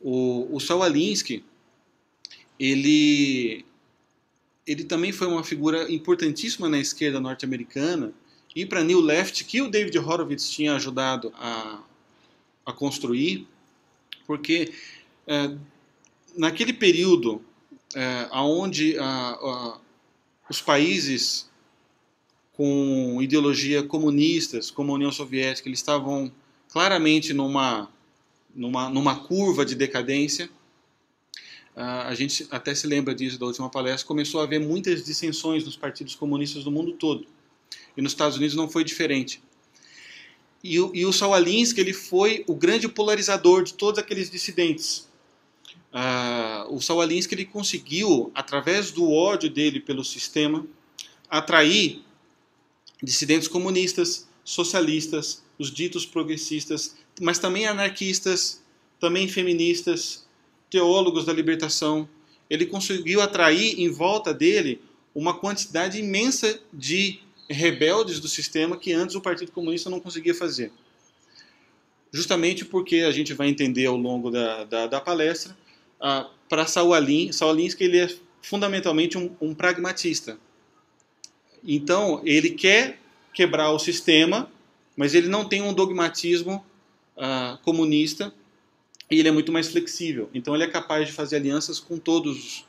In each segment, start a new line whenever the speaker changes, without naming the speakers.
O Saul Alinsky, ele também foi uma figura importantíssima na esquerda norte-americana e para a New Left, que o David Horowitz tinha ajudado a construir, porque naquele período onde os países com ideologia comunistas, como a União Soviética, eles estavam claramente numa curva de decadência. A gente até se lembra disso da última palestra, começou a haver muitas dissensões nos partidos comunistas do mundo todo. E nos Estados Unidos não foi diferente. E o Saul Alinsky, ele foi o grande polarizador de todos aqueles dissidentes. O Saul Alinsky, ele conseguiu, através do ódio dele pelo sistema, atrair dissidentes comunistas, socialistas, os ditos progressistas, mas também anarquistas, também feministas, teólogos da libertação. Ele conseguiu atrair em volta dele uma quantidade imensa de rebeldes do sistema que antes o Partido Comunista não conseguia fazer. Justamente porque a gente vai entender ao longo da palestra, para Saul Alinsky ele é fundamentalmente um pragmatista. Então, ele quer quebrar o sistema, mas ele não tem um dogmatismo comunista, e ele é muito mais flexível. Então, ele é capaz de fazer alianças com todos,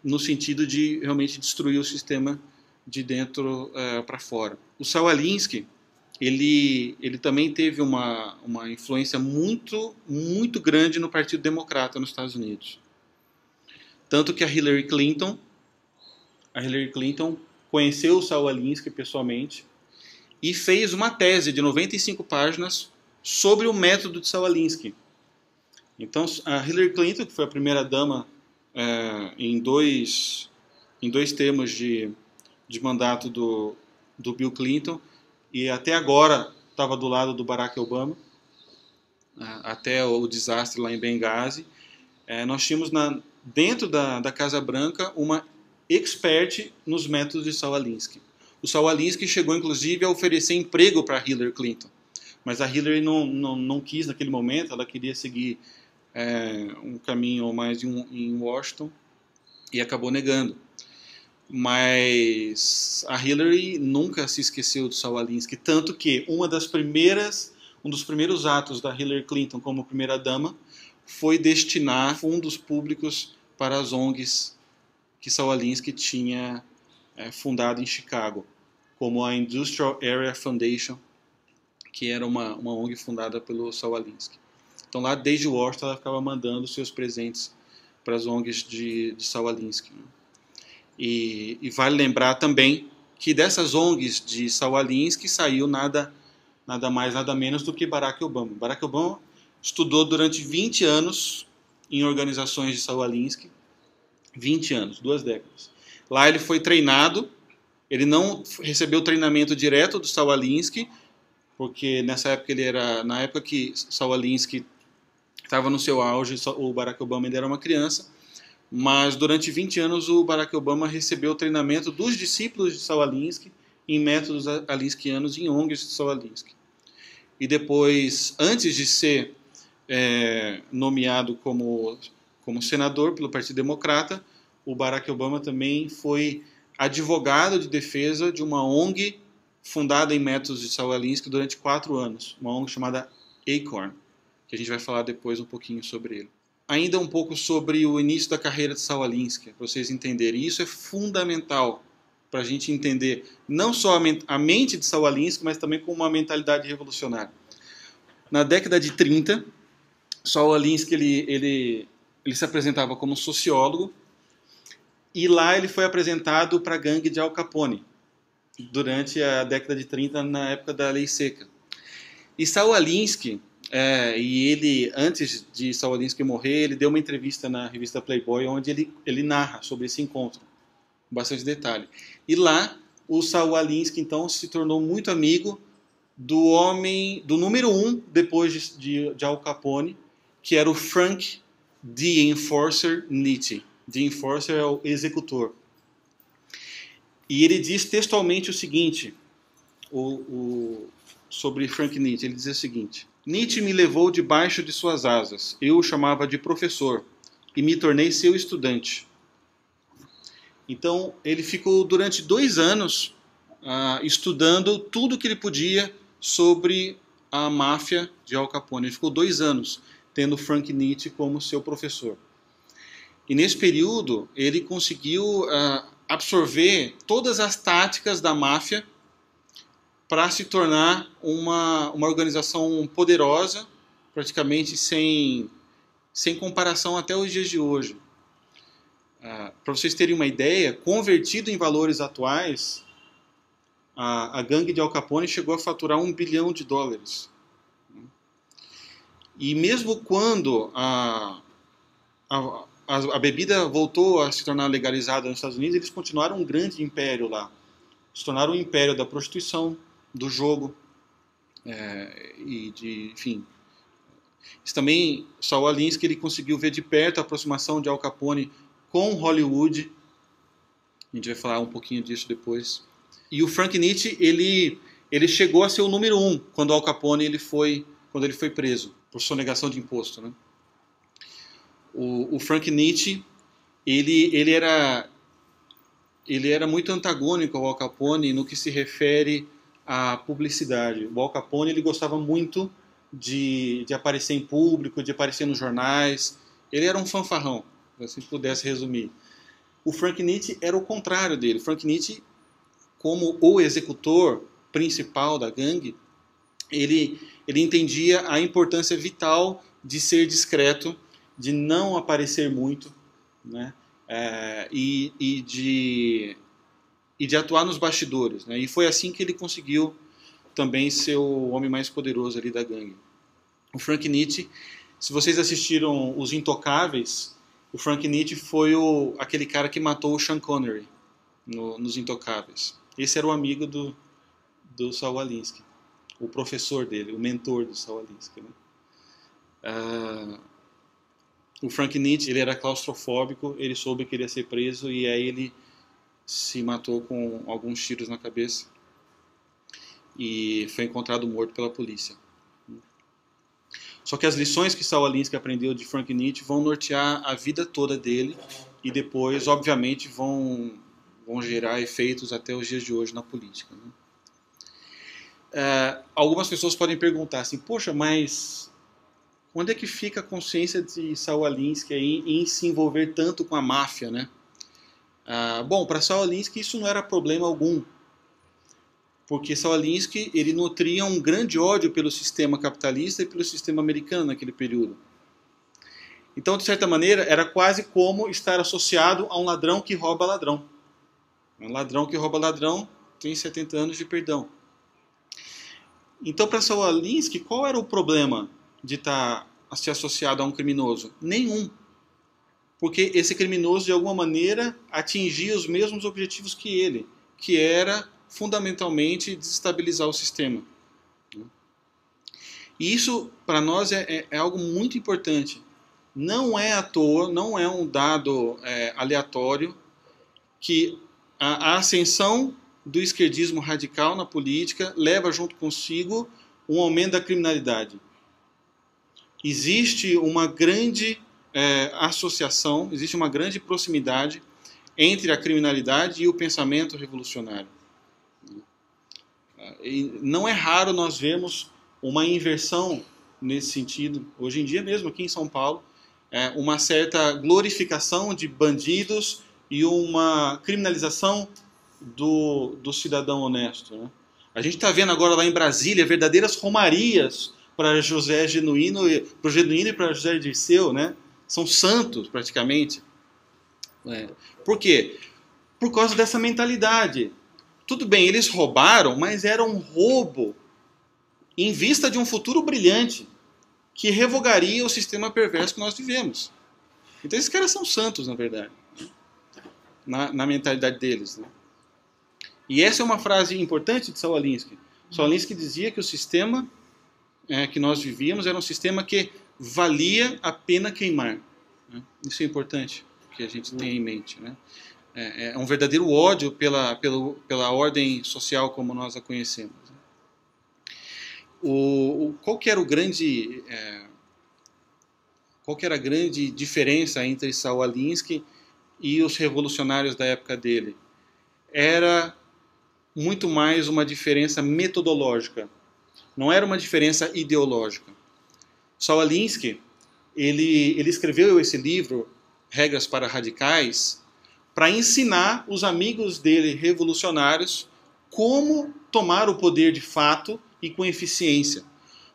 no sentido de realmente destruir o sistema de dentro para fora. O Saul Alinsky, ele também teve uma influência muito, muito grande no Partido Democrata nos Estados Unidos. Tanto que a Hillary Clinton conheceu o Saul Alinsky pessoalmente e fez uma tese de 95 páginas sobre o método de Saul Alinsky. Então, a Hillary Clinton, que foi a primeira dama em dois termos de mandato do Bill Clinton, e até agora estava do lado do Barack Obama, até o desastre lá em Benghazi. Nós tínhamos dentro da Casa Branca uma expert nos métodos de Saul Alinsky. O Saul Alinsky chegou inclusive a oferecer emprego para Hillary Clinton, mas a Hillary não quis naquele momento. Ela queria seguir um caminho mais em Washington e acabou negando. Mas a Hillary nunca se esqueceu do Saul Alinsky, tanto que um dos primeiros atos da Hillary Clinton como primeira-dama foi destinar fundos públicos para as ONGs que Saul Alinsky tinha fundado em Chicago, como a Industrial Area Foundation, que era uma ONG fundada pelo Saul Alinsky. Então lá desde Washington ela ficava mandando seus presentes para as ONGs de Saul Alinsky. E vale lembrar também que dessas ONGs de Saul Alinsky saiu nada mais, nada menos do que Barack Obama. Barack Obama estudou durante 20 anos em organizações de Saul Alinsky, 20 anos, 2 décadas. Lá ele foi treinado, ele não recebeu treinamento direto do Saul Alinsky, porque na época que Saul Alinsky estava no seu auge, o Barack Obama ainda era uma criança. Mas durante 20 anos o Barack Obama recebeu o treinamento dos discípulos de Saul Alinsky em métodos alinskianos em ONGs de Saul Alinsky. E depois, antes de ser nomeado como senador pelo Partido Democrata, o Barack Obama também foi advogado de defesa de uma ONG fundada em métodos de Saul Alinsky durante 4 anos, uma ONG chamada Acorn, que a gente vai falar depois um pouquinho sobre ele. Ainda um pouco sobre o início da carreira de Saul Alinsky, para vocês entenderem. Isso é fundamental para a gente entender não só a mente de Saul Alinsky, mas também com uma mentalidade revolucionária. Na década de 30, Saul Alinsky ele se apresentava como sociólogo, e lá ele foi apresentado para a gangue de Al Capone, durante a década de 30, na época da Lei Seca. E Saul Alinsky, e ele, antes de Saul Alinsky morrer, ele deu uma entrevista na revista Playboy, onde ele narra sobre esse encontro, com bastante detalhe. E lá, o Saul Alinsky, então, se tornou muito amigo do número 1, depois de Al Capone, que era o Frank The Enforcer Nitti. The Enforcer é o executor. E ele diz textualmente o seguinte, sobre Frank Nitti, ele diz o seguinte: Nietzsche me levou debaixo de suas asas. Eu o chamava de professor e me tornei seu estudante. Então, ele ficou durante 2 anos estudando tudo que ele podia sobre a máfia de Al Capone. Ele ficou 2 anos tendo Frank Nietzsche como seu professor. E nesse período, ele conseguiu absorver todas as táticas da máfia para se tornar uma organização poderosa, praticamente sem comparação até os dias de hoje. Para vocês terem uma ideia, convertido em valores atuais, a gangue de Al Capone chegou a faturar $1 bilhão. E mesmo quando a bebida voltou a se tornar legalizada nos Estados Unidos, eles continuaram um grande império lá. Se tornaram um império da prostituição, do jogo, enfim. Isso também, Saul Alinsky, ele conseguiu ver de perto a aproximação de Al Capone com Hollywood. A gente vai falar um pouquinho disso depois. E o Frank Nietzsche, ele chegou a ser o número 1 quando Al Capone quando ele foi preso por sonegação de imposto, né? O Frank Nietzsche, ele era muito antagônico ao Al Capone no que se refere à publicidade. O Al Capone, ele gostava muito de aparecer em público, de aparecer nos jornais. Ele era um fanfarrão, se pudesse resumir. O Frank Nietzsche era o contrário dele. O Frank Nietzsche, como o executor principal da gangue, ele entendia a importância vital de ser discreto, de não aparecer muito, né? E de atuar nos bastidores, né? E foi assim que ele conseguiu também ser o homem mais poderoso ali da gangue. O Frank Nietzsche, se vocês assistiram Os Intocáveis, o Frank Nietzsche foi aquele cara que matou o Sean Connery nos Intocáveis. Esse era o amigo do Saul Alinsky, o professor dele, o mentor do Saul Alinsky, né? O Frank Nietzsche, ele era claustrofóbico, ele soube que ele ia ser preso e aí ele se matou com alguns tiros na cabeça e foi encontrado morto pela polícia. Só que as lições que Saul Alinsky aprendeu de Frank Nietzsche vão nortear a vida toda dele e depois, obviamente, vão gerar efeitos até os dias de hoje na política, né? Algumas pessoas podem perguntar assim, poxa, mas onde é que fica a consciência de Saul Alinsky em se envolver tanto com a máfia, né? Bom, para Saul Alinsky isso não era problema algum, porque Saul Alinsky, ele nutria um grande ódio pelo sistema capitalista e pelo sistema americano naquele período. Então, de certa maneira, era quase como estar associado a um ladrão que rouba ladrão. Um ladrão que rouba ladrão tem 70 anos de perdão. Então, para Saul Alinsky, qual era o problema de estar se associado a um criminoso? Nenhum. Porque esse criminoso, de alguma maneira, atingia os mesmos objetivos que ele, que era, fundamentalmente, desestabilizar o sistema. E isso, para nós, é algo muito importante. Não é à toa, não é um dado aleatório que a ascensão do esquerdismo radical na política leva junto consigo um aumento da criminalidade. Existe uma grande associação, existe uma grande proximidade entre a criminalidade e o pensamento revolucionário. E não é raro nós vermos uma inversão nesse sentido. Hoje em dia mesmo, aqui em São Paulo, uma certa glorificação de bandidos e uma criminalização do cidadão honesto, né? A gente está vendo agora lá em Brasília verdadeiras romarias para José Genuíno, para o Genuíno e para José Dirceu, né? São santos praticamente. Por quê? Por causa dessa mentalidade. Tudo bem, eles roubaram, mas era um roubo em vista de um futuro brilhante que revogaria o sistema perverso que nós vivemos. Então esses caras são santos, na verdade, na mentalidade deles, né? E essa é uma frase importante de Saul Alinsky. Saul Alinsky dizia que o sistema que nós vivíamos era um sistema que valia a pena queimar, né? Isso é importante que a gente tenha em mente, né? É um verdadeiro ódio pela ordem social como nós a conhecemos. Qual que era qual que era a grande diferença entre Saul Alinsky e os revolucionários da época dele? Era muito mais uma diferença metodológica, não era uma diferença ideológica. Saul Alinsky, ele escreveu esse livro, Regras para Radicais, para ensinar os amigos dele revolucionários como tomar o poder de fato e com eficiência.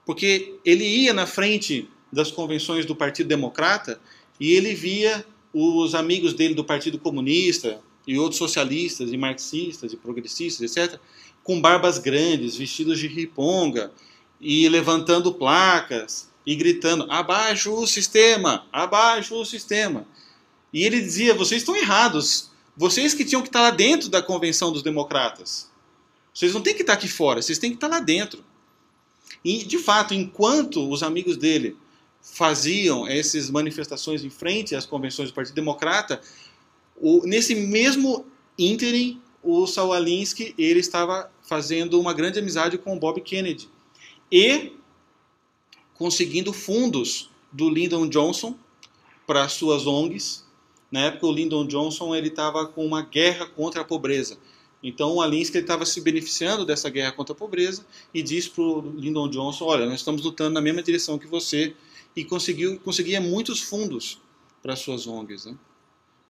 Porque ele ia na frente das convenções do Partido Democrata e ele via os amigos dele do Partido Comunista e outros socialistas e marxistas e progressistas, etc., com barbas grandes, vestidos de riponga e levantando placas e gritando: abaixo o sistema, abaixo o sistema. E ele dizia: vocês estão errados, vocês que tinham que estar lá dentro da convenção dos democratas. Vocês não têm que estar aqui fora, vocês têm que estar lá dentro. E, de fato, enquanto os amigos dele faziam essas manifestações em frente às convenções do Partido Democrata, nesse mesmo ínterim, o Saul Alinsky ele estava fazendo uma grande amizade com o Bob Kennedy e conseguindo fundos do Lyndon Johnson para suas ONGs. Na época, o Lyndon Johnson ele estava com uma guerra contra a pobreza. Então, o Alinsky estava se beneficiando dessa guerra contra a pobreza e disse para o Lyndon Johnson: olha, nós estamos lutando na mesma direção que você, e conseguia muitos fundos para suas ONGs, né?